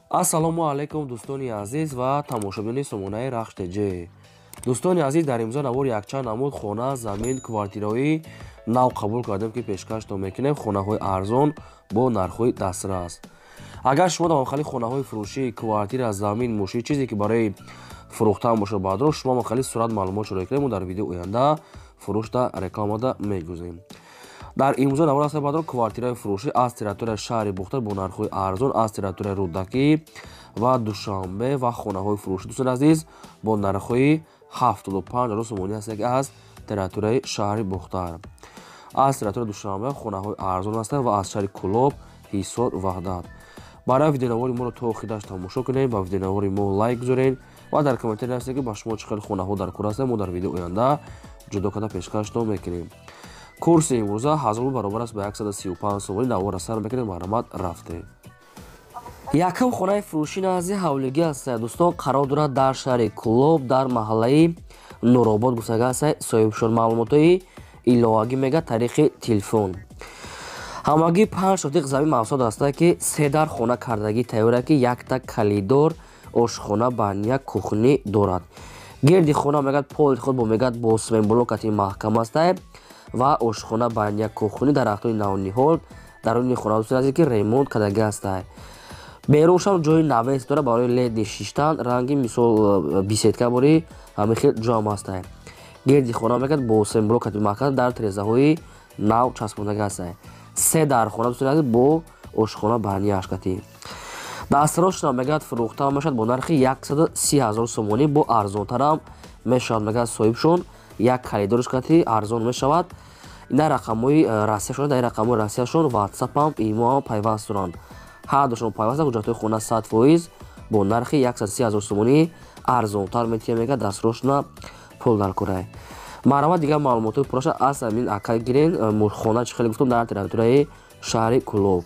ассалому алайкум дӯстони азиз ва тамошобини сомонаи рахштеҷ. дӯстони азиз, дар имрӯза навор якчанд намуд хона, замин, квартираҳои нав қабул кардем, ки пешкаштон мекунем хонаҳои арзон бо нархҳои дастрас. агар шумо давомхали хонаҳои фурӯшӣ, квартира, замин, мошин, чизе ки барои фурӯхтан бошад баъдро, шумо махали сурат маълумотшро кунем, дар видеои оянда фурӯшда рекламада мегузорем. дар имрӯза навор аст баъдро квартираи фурӯшӣ аз территорияи шаҳри Бухтар бо нархҳои арзон, аз территорияи Рӯдакӣ ва Душанбе ва хонаҳои фурӯшӣ дӯстони азиз бо нархҳои 75 000 сомонӣ ҳастанд, ки аз территорияи шаҳри Бухтар. аз территорияи Душанбе хонаҳои арзон ҳастанд ва аз шаҳри Кӯлоб, Ҳисор, Ваҳдат. барои видеонавори моро то охираш тамошо кунед, ба видеонавори мо лайк гузоред ва дар комментари нависед, ки ба шумо чӣ хел хонаҳо дар кор ҳастанд. мо дар видеои оянда ҷудо карда пешкаштон мекунем. курси имрӯза 1000 баробар аст ба 135 сомонӣ. навора сар мекунед, маҳрамат рафте. якам хонаи фурӯшӣ назди ҳавлигӣ аст дӯстон, қарор дорад дар шаҳри Кӯлоб, дар маҳаллаи Нуробод гуфтага аст. соҳибшон маълумотҳои иловагӣ мега тариқи телефон. ҳамагӣ 5 сотиқ замин маҳсулот аст, ки 3 дар хона кардагӣ тайёра, ки якта калидор ошхона, баня, кухнӣ дорад. гирди хона мегад поли худ бо мегад бо семенблокати маҳкам аст ва ошхона, баня, кухнӣ дарахтои навниҳол даруни хона дӯстон, ки ремонт кардагӣ аст. беруншам ҷои навес дорад барои лед нишиштан, ранги мисол беседка бори ҳамин хел ҷом аст. гирди хона мегад бо семенблокати маҳкам дар тирезаҳои нав часпондагӣ аст. 3 дар хона дӯстон бо ошхона, баня, ашкатӣ. дастрошам мегад фурӯхта мешавад бо нархи 130 000 сомонӣ, бо арзонтарам мешавад мегад соҳибшон. як калидор ашкатӣ арзон мешавад. ина рақамҳои расияшон, дар рақамҳои расияшон ватсапам, имоам пайваст доранд. ҳардушон пайваста ҳуҷҷатҳои хона 100% бо нархи 130 000 сомонӣ арзонтар метиҳад мегад дастрошна пул дар кора. маърамат дигар маълумотҳои пурраша аз амин ака гирен хона чӣ хеле гуфтам дар территорияи шаҳри Кӯлоб.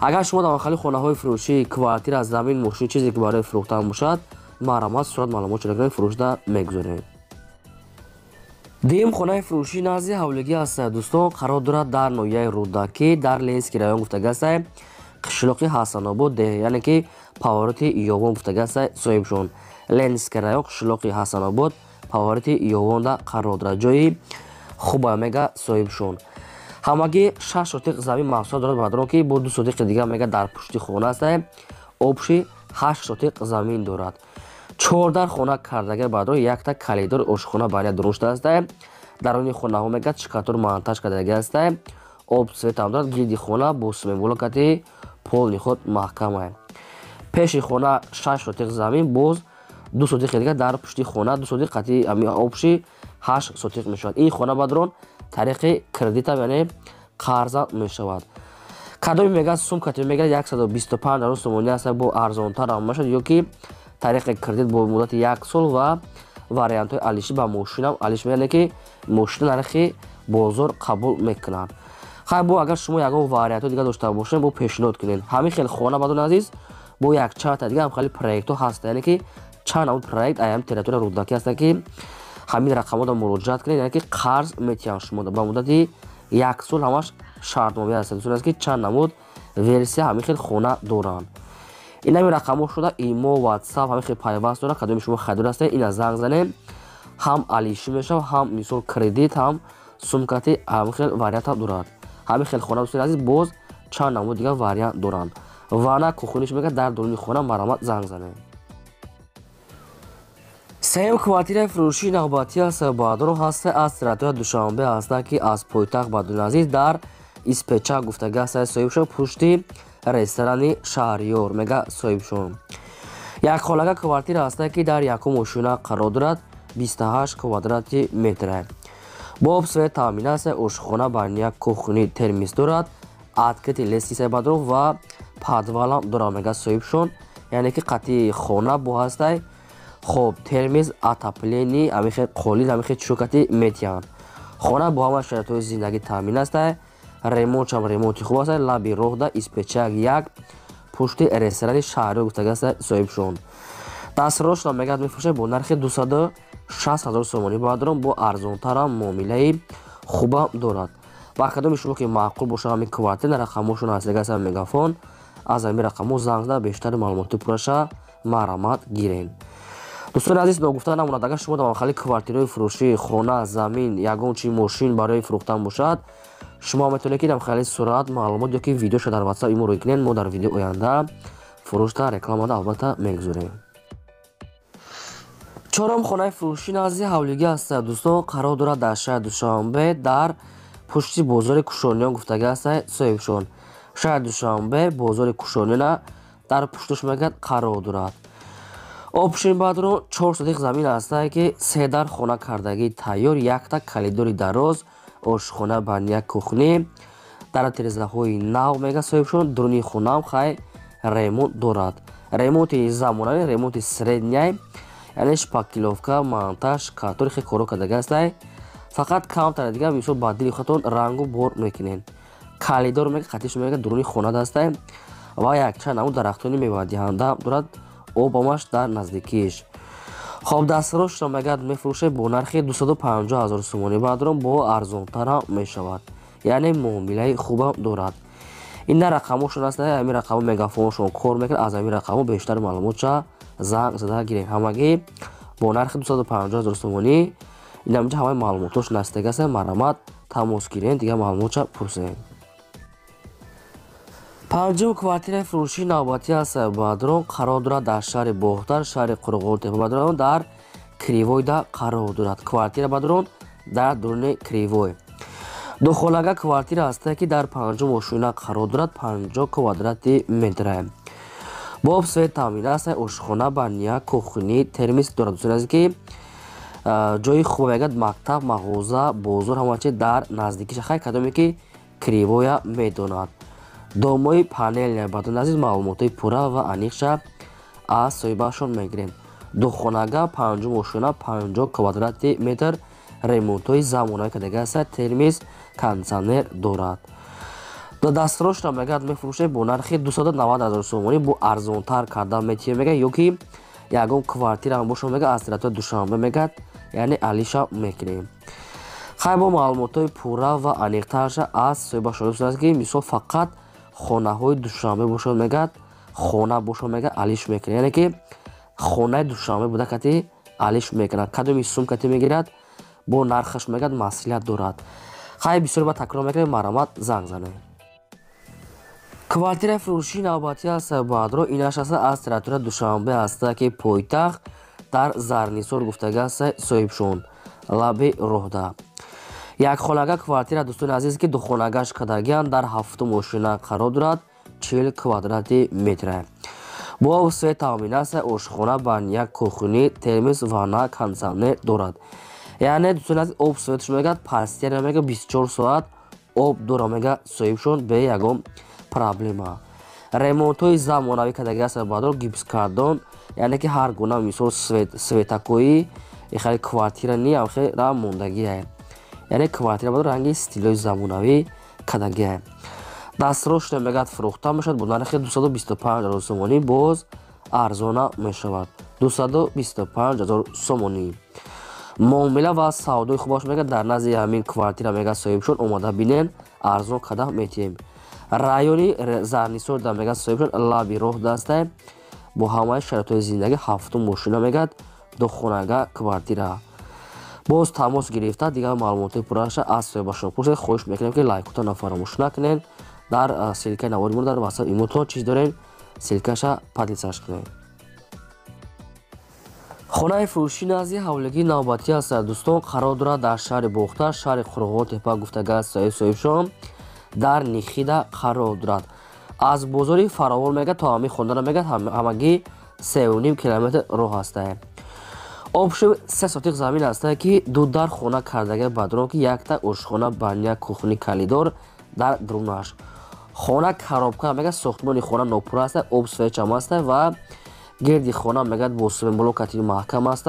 агар шумо давомхали хонаҳои фурӯшӣ, квартира, замин, мошин, чизе ки барои фурӯхтан бошад, маърамат сурат маълумотшро гирен фурӯшда мегузорем. дуюм хонаи фурӯшӣ назди ҳавлигӣ аст дӯстон, қарор дорад дар ноҳияи Рӯдакӣ дар Ленинский район гуфтага аст, қишлоқи Ҳасанобод деҳ, яъне ки павороти ёвон гуфтага аст соҳибшон. Ленинский район қишлоқи Ҳасанобод павороти ёвонда қарор дорад. ҷои хуба мега соҳибшон. ҳамагӣ 6 сотиқ замин маҳсулот дорад баъдро, ки бо 2 сотиқи дигар мега дар пушти хона аст. обши 8 сотиқ замин дорад. 4 дар хона кардагӣ баъдро якта калидор ошхона, баня дурун шуда аст. даруни хонаҳо мега чикатур монтаж кардагӣ аст. об светам дорад. гирди хона бо семенблокати полни худ маҳкам. пеши хона 6 сотиқ замин, боз 2 сотиқи дигар дар пушти хона 2 сотиқ қати обши 8 сотиқ мешавад. ин хона баъдрон тариқи кредитам, яъне қарза мешавад. кадоми мега сумкати мега 125 000 сомонӣ аст, бо арзонтарам мешавад ё ки тариқи кредит бо муддати 1 сол ва вариантҳои алиши ба мошинам алиш меяне, ки мошина нархи бозор қабул мекунанд. хай бо агар шумо ягон вариантҳои дигар дошта бошед, бо пешниҳод кунед. ҳамин хел хона баъдон азиз бо як чарта дигар ҳам хеле проектҳо ҳаст, яъне ки чанд намуд проект аям территорияи Рӯдакӣ аст, ки ҳамин рақамҳода муроҷиат кунед, яъне ки қарз метиҳанд шумо ба муддати 1 сол ҳамаш шартномаи аст. дӯстон аст, ки чанд намуд версия ҳамин хел хона доранд. ин ҳамин рақамҳо шуда имо, ватсап ҳамин хел пайваст дорад. кадоми шумо харидор ҳастед, ина занг занем, ҳам алиши мешавад, ҳам мисол кредит, ҳам сумкати ҳамин хел вариантам дорад. ҳамин хел хона дӯстони азиз боз чанд намуд дигар вариант доранд. вана кухониш мегӯяд дар дуруни хона, маърамат занг занем. сеюм квартираи фурӯшии навбатӣ аст баъдро ҳаст аз территорияи Душанбе аст, ки аз пойтахт бадуни азиз дар испечак гуфтага аст соҳибшон, пушти ресторани Шаҳриёр мега соҳибшон. якхонага квартира аст, ки дар якум ошина қарор дорад, 28 квадрати метр. бо обсвет таъмин аст, ошхона, баня, кухнӣ, термис дорад, открити лестница баъдро ва подвалам дорад мега соҳибшон, яъне ки қати хона бо ҳаст. хоб термис, отопление, ҳамин хел қолин, ҳамин хел чӯкати метиҳанд. хона бо ҳама шароитҳои зиндагӣ таъмин аст. ремонтчам ремонти хуб аст. лаби роҳ да испечак 1 пушти ресторани Шаҳриёр гуфтага аст соҳибшон. дастрошам мегад мефурӯшад бо нархи 260 000 сомонӣ баъдрон, бо арзонтарам муомилаи хубам дорад. ва кадоми шумо ки маъқул бошад ҳамин квартира рақамҳошон ҳастага аст мегафон аз ҳамин рақамҳо занг зада бештари маълумоти пурраша марҳамат гирен. дӯстони азиз, ногуфта намонад, агар шумо дар махалли квартираҳои фурӯшӣ хона, замин, ягон чи мошин барои фурӯхтан бошад, шумо метавонед ки дар махалли сурат маълумот ёки видеоша дар WhatsApp имо рӯй кунед. мо дар видеои оянда фурӯшта рекламада албатта мегузорем. чорум хонаи фурӯшӣ назди ҳавлигӣ аст. дӯстон, қарор дорад дар шаҳри Душанбе дар пушти бозори Кушониён гуфтагӣ аст. соҳибшон, шаҳри Душанбе бозори Кушониёна дар пушташ мегӯяд қарор дорад. опшин бадрон 4 сотих замин аст ки 3 дар хона кардагии тайёр, якта калидори дароз, ошхона баня, кухни дар тирезаҳои нав мега соҳибшон. дуруни хонаам хай ремонт дорад. ремонти замонави, ремонти средняй, яъне шпаклёвка, монтаж, катори хе коро кардаги аст. фақат камтар дига мисол ба дили худтон рангу бор мекунен. калидор мега хатиш мега дуруни хона даст ва якчанд намуд дарахтони мевадиҳанда дорад. обамаш дар наздикиш. хоб дастфарӯшро мегад мефурӯшад бо нархи 250 000 сомонӣ. баъдрон бо арзонтарам мешавад, яъне муомилаи хубам дорад. ин рақамошон аст. ҳамин рақамо мегафоншон кор мекунад. аз ҳамин рақамо бештари маълумотша занг зада гиред. ҳамагӣ бо нархи 250 000 сомонӣ. ин ҳамҷа ҳамаи маълумотош настег аст. марҳамат тамос гиред, дига маълумотша пурсед. панҷум квартираи фурӯшии навбатӣ аст. баъдрон қарор дорад дар шаҳри Бохтар, шаҳри Қурғонтепа. баъдрон дар Кривойда қарор дорад. квартира баъдрон дар дуруни Кривой. духолага квартира аст ки дар 5 ошуина қарор дорад. 50 квадрати метр. бо обсвет таъмин аст. ошхона, баня, кухни, термис дорад. дӯстон азиз ки ҷои хуб мегӯяд мактаб, мағоза, бозор ҳамачи дар наздикиша. хай кадоме ки Кривоя медонад. домои панел баъдон азиз маълумоти пурра ва аниқша аз соҳибашон мегирем. духонага 5 ошуина, 50 квадрати метр, ремонтҳои замонавӣ кардаги аст. термис, кондитсионер дорад. дастфарошро мегӯяд мефурӯшад бо нархи 290 000 сомонӣ. бо арзонтар карда метиҳем мега ёки ягон квартира бошон мега аз территорияи Душанбе мегӯяд, яъне алиша мекунем. хай бо маълумотҳои пурра ва аниқтарша аз соҳибашон аст ки мисол фақат хонаҳои Душанбе бошон мегӯяд, хона бошон мега алиш мекунад, яъне ки хонаи Душанбе буда кати алиш мекунад. кадоми сум кати мегирад бо нархаш мегӯяд маслиҳат дорад. хай бисёр ба такрор мекунем. марҳамат занг занед. квартираи фурӯшии навбатӣ аст. баъдро инаш аст аз территорияи Душанбе аст ки пойтахт дар Зарнисор гуфтагӣ аст. соҳибшон, лаби роҳда. якхонага квартира дӯстони азиз ки духонагаш кадагиан дар 7 ошуина қарор дорад. 40 квадрати метр. бо обсвет таъмин аст. ошхона, баня, кухни, термис, ванна, кондитсионер дорад. яъне дӯстони азиз обсветш мегӯяд пастияр мега 24 соат об дора мега соҳибшон бе ягон проблема. ремонтҳои замонавӣ кардаги аст. баъдро гипскардон, яъне ки ҳар гуна мисол светакоӣ ихали квартира ни амхера мондагие, яъне квартира баъдро ранги стилои замонавӣ кардаге. дастфарошро мегӯяд фурӯхта мешавад бо нархи 225 000 сомонӣ. боз арзона мешавад. 225 000 сомонӣ. муомила ва савдои хубаш мегӯяд дар назди ҳамин квартира мега соҳибшон омада бинен, арзон карда метиҳем. райони Зарнисор да мега соҳибшон лаби роҳ дастай. бо ҳамаи шароитҳои зиндагӣ 7 мошина мегӯяд духонага квартира. боз тамос гирифта дигар маълумоти пурраша аз соҳибашон пурсед. хоҳиш мекунем ки лайкотонро фаромӯш накунед. дар силкаи навори мо дар WhatsApp имотон чиз дорем, силкаша падлисаш кунед. хонаи фурӯшии назди ҳавлигии навбатӣ аст. дӯстон, қарор дорад дар шаҳри Бохтар, шаҳри Қурғонтепа гуфтагӣ аст. соҳибшон, дар Нихида қарор дорад. аз бозори фаровон мегӯяд то ҳамин хонаро мегӯяд ҳамагӣ 3.5 километр роҳ аст. обши 3 сотих замин аст ки ду дар хона кардаги баъдрон ки якта ошхона, баня, кухни, калидор дар дурунаш. хона коробка мега сохтмони хона нопурра аст. обсвечам аст ва гирди хона мегӯяд бо семблокати маҳкам аст.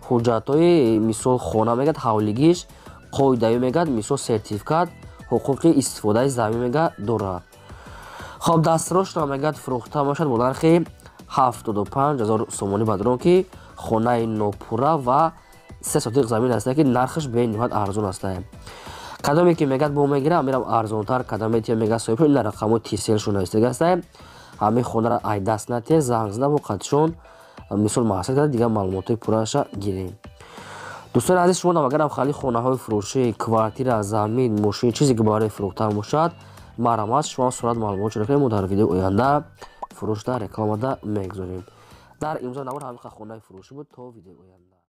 ҳуҷҷатҳои мисол хона мегӯяд ҳавлигиш, қоидави мегӯяд мисол сертификат, ҳуқуқи истифодаи замин мега дорад. хоб дастфарошро мегӯяд фурӯхта мешавад бо нархи 75 000 сомонӣ. баъдрон ки хонаи нопурра ва 3 сотих замин аст ки нархаш бениҳоят арзон аст. кадоме ки мегӯяд бо мегирам мирам арзонтар кадам метиҳам мега соҳибшон. ин рақамҳои тиселшон навистагӣ аст. ҳамаи хонаро ай даст натиҳ занг зада воқеатшон мисол маҳсул карда дигар маълумотои пурраша гирем. дӯстони азиз, шумо агарам хали хонаҳои фурӯшӣ, квартира, замин, мошин чизе ки барои фурӯхтан бошад, марҳамат шумо сурат маълумот шумо мо дар видеои оянда фурӯшда рекламада мегузорем. дар имзои навор ҳамиқа хонаи фурӯшӣ буд. То видеои оянда.